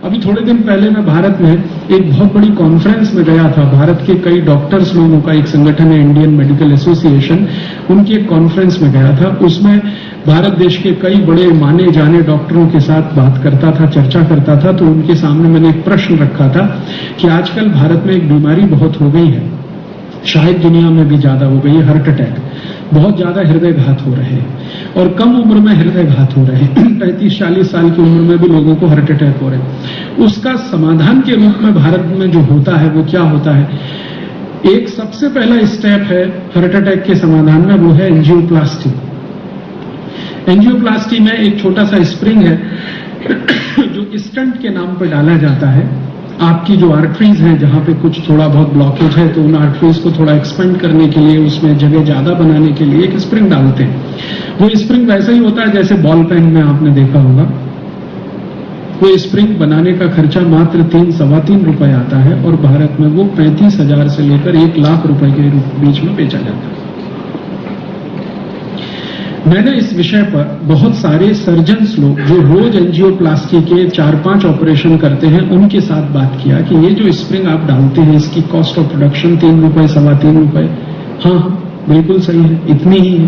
अभी थोड़े दिन पहले मैं भारत में एक बहुत बड़ी कॉन्फ्रेंस में गया था। भारत के कई डॉक्टर्स लोगों का एक संगठन है, इंडियन मेडिकल एसोसिएशन, उनकी एक कॉन्फ्रेंस में गया था। उसमें भारत देश के कई बड़े माने जाने डॉक्टरों के साथ बात करता था, चर्चा करता था। तो उनके सामने मैंने एक प्रश्न रखा था कि आजकल भारत में एक बीमारी बहुत हो गई है, शायद दुनिया में भी ज्यादा हो गई है, हार्ट अटैक। बहुत ज्यादा हृदय घात हो रहे हैं और कम उम्र में हृदय घात हो रहे हैं। 35-40 साल की उम्र में भी लोगों को हार्ट अटैक हो रहे हैं। उसका समाधान के रूप में भारत में जो होता है वो क्या होता है? एक सबसे पहला स्टेप है हार्ट अटैक के समाधान में, वो है एंजियोप्लास्टी। एंजियोप्लास्टी में एक छोटा सा स्प्रिंग है जो स्टंट के नाम पर डाला जाता है। आपकी जो आर्टरीज हैं, जहां पे कुछ थोड़ा बहुत ब्लॉकेज है, तो उन आर्टरीज को थोड़ा एक्सपेंड करने के लिए, उसमें जगह ज्यादा बनाने के लिए एक स्प्रिंग डालते हैं। वो स्प्रिंग वैसा ही होता है जैसे बॉल पेन में आपने देखा होगा। वो स्प्रिंग बनाने का खर्चा मात्र 3-3.25 रुपए आता है और भारत में वो 35,000 से लेकर 1 लाख रुपए के बीच में बेचा जाता है। मैंने इस विषय पर बहुत सारे सर्जन्स लोग जो रोज एंजियोप्लास्टी के 4-5 ऑपरेशन करते हैं उनके साथ बात किया कि ये जो स्प्रिंग आप डालते हैं इसकी कॉस्ट ऑफ प्रोडक्शन 3 रुपए, 3.25 रुपए। हाँ, बिल्कुल सही है, इतनी ही है।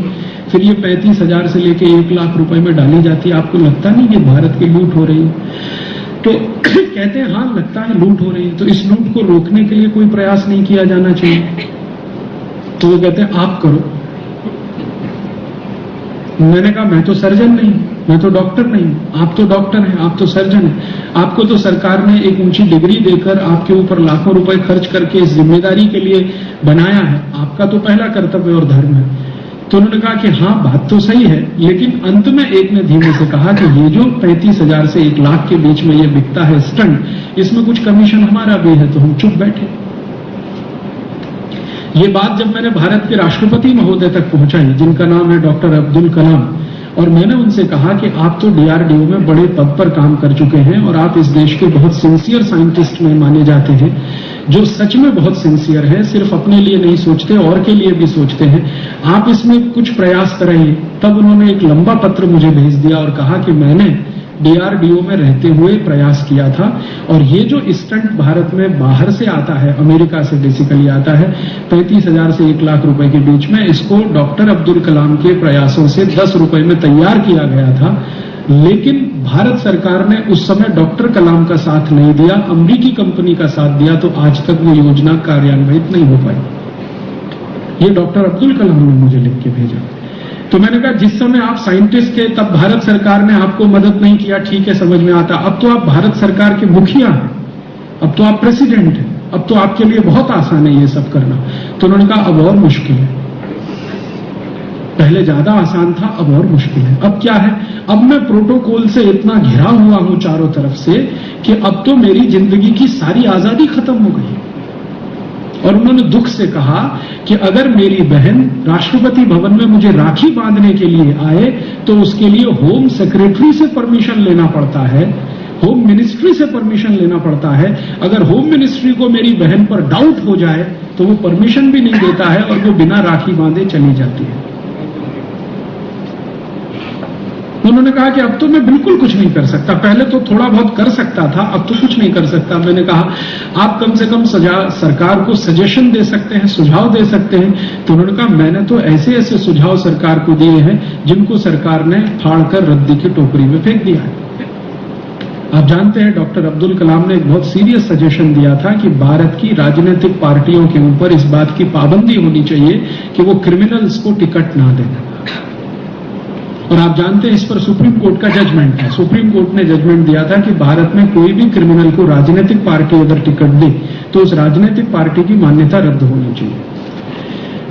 फिर ये 35,000 से लेके 1 लाख रुपए में डाली जाती है। आपको लगता नहीं कि भारत की लूट हो रही है? तो कहते हैं हाँ, लगता है लूट हो रही है। तो इस लूट को रोकने के लिए कोई प्रयास नहीं किया जाना चाहिए? तो वो कहते हैं आप करो। मैंने कहा मैं तो सर्जन नहीं, मैं तो डॉक्टर नहीं। आप तो डॉक्टर हैं, आप तो सर्जन हैं। आपको तो सरकार ने एक ऊंची डिग्री देकर आपके ऊपर लाखों रुपए खर्च करके इस जिम्मेदारी के लिए बनाया है। आपका तो पहला कर्तव्य और धर्म है। तो उन्होंने कहा कि हाँ, बात तो सही है, लेकिन अंत में एक ने धीमे से कहा कि ये जो 35,000 से 1 लाख के बीच में ये बिकता है स्टंट, इसमें कुछ कमीशन हमारा भी है। तो हम चुप बैठे। ये बात जब मैंने भारत के राष्ट्रपति महोदय तक पहुंचाई, जिनका नाम है डॉक्टर अब्दुल कलाम, और मैंने उनसे कहा कि आप तो डीआरडीओ में बड़े पद पर काम कर चुके हैं और आप इस देश के बहुत सिंसियर साइंटिस्ट में माने जाते हैं, जो सच में बहुत सिंसियर है, सिर्फ अपने लिए नहीं सोचते और के लिए भी सोचते हैं। आप इसमें कुछ प्रयास कराइए। तब उन्होंने एक लंबा पत्र मुझे भेज दिया और कहा कि मैंने डीआरडीओ में रहते हुए प्रयास किया था और ये जो स्टंट भारत में बाहर से आता है, अमेरिका से बेसिकली आता है, 35,000 से 1 लाख रुपए के बीच में, इसको डॉक्टर अब्दुल कलाम के प्रयासों से 10 रुपए में तैयार किया गया था। लेकिन भारत सरकार ने उस समय डॉक्टर कलाम का साथ नहीं दिया, अमेरिकी कंपनी का साथ दिया, तो आज तक वो योजना कार्यान्वित नहीं हो पाई। ये डॉक्टर अब्दुल कलाम ने मुझे लिख के भेजा। तो मैंने कहा जिस समय आप साइंटिस्ट थे तब भारत सरकार ने आपको मदद नहीं किया, ठीक है, समझ में आता। अब तो आप भारत सरकार के मुखिया हैं, अब तो आप प्रेसिडेंट हैं, अब तो आपके लिए बहुत आसान है ये सब करना। तो उन्होंने कहा अब और मुश्किल है। पहले ज्यादा आसान था, अब और मुश्किल है। अब क्या है? अब मैं प्रोटोकॉल से इतना घिरा हुआ हूं चारों तरफ से कि अब तो मेरी जिंदगी की सारी आजादी खत्म हो गई। और उन्होंने दुख से कहा कि अगर मेरी बहन राष्ट्रपति भवन में मुझे राखी बांधने के लिए आए तो उसके लिए होम सेक्रेटरी से परमिशन लेना पड़ता है, होम मिनिस्ट्री से परमिशन लेना पड़ता है। अगर होम मिनिस्ट्री को मेरी बहन पर डाउट हो जाए तो वो परमिशन भी नहीं देता है और वो बिना राखी बांधे चली जाती है। उन्होंने कहा कि अब तो मैं बिल्कुल कुछ नहीं कर सकता, पहले तो थोड़ा बहुत कर सकता था, अब तो कुछ नहीं कर सकता। मैंने कहा आप कम से कम सरकार को सजेशन दे सकते हैं, सुझाव दे सकते हैं। तो उन्होंने कहा मैंने तो ऐसे ऐसे सुझाव सरकार को दिए हैं जिनको सरकार ने फाड़कर रद्दी की टोकरी में फेंक दिया है। आप जानते हैं डॉक्टर अब्दुल कलाम ने एक बहुत सीरियस सजेशन दिया था कि भारत की राजनीतिक पार्टियों के ऊपर इस बात की पाबंदी होनी चाहिए कि वो क्रिमिनल्स को टिकट ना दें। और आप जानते हैं इस पर सुप्रीम कोर्ट का जजमेंट है। सुप्रीम कोर्ट ने जजमेंट दिया था कि भारत में कोई भी क्रिमिनल को राजनीतिक पार्टी अगर टिकट दे तो उस राजनीतिक पार्टी की मान्यता रद्द होनी चाहिए।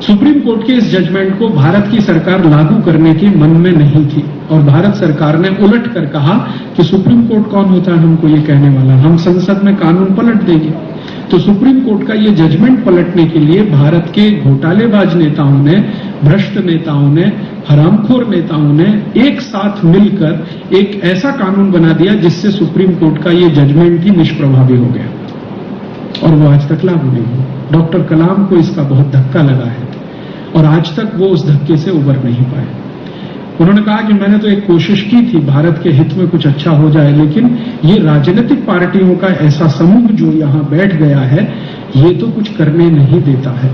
सुप्रीम कोर्ट के इस जजमेंट को भारत की सरकार लागू करने के मन में नहीं थी और भारत सरकार ने उलट कर कहा कि सुप्रीम कोर्ट कौन होता है हमको ये कहने वाला, हम संसद में कानून पलट देंगे। तो सुप्रीम कोर्ट का ये जजमेंट पलटने के लिए भारत के घोटालेबाज नेताओं ने, भ्रष्ट नेताओं ने, हरामखोर नेताओं ने एक साथ मिलकर एक ऐसा कानून बना दिया जिससे सुप्रीम कोर्ट का ये जजमेंट ही निष्प्रभावी हो गया और वो आज तक लागू नहीं हुआ। डॉक्टर कलाम को इसका बहुत धक्का लगा है और आज तक वो उस धक्के से उबर नहीं पाए। उन्होंने कहा कि मैंने तो एक कोशिश की थी भारत के हित में कुछ अच्छा हो जाए, लेकिन ये राजनीतिक पार्टियों का ऐसा समूह जो यहाँ बैठ गया है, ये तो कुछ करने नहीं देता है।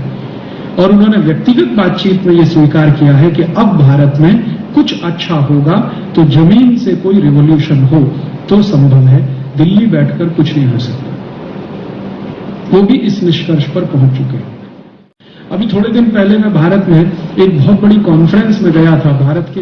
और उन्होंने व्यक्तिगत बातचीत में ये स्वीकार किया है कि अब भारत में कुछ अच्छा होगा तो जमीन से कोई रिवॉल्यूशन हो तो संभव है, दिल्ली बैठकर कुछ नहीं हो सकता। वो भी इस निष्कर्ष पर पहुंच चुके हैं। अभी थोड़े दिन पहले मैं भारत में एक बहुत बड़ी कॉन्फ्रेंस में गया था। भारत के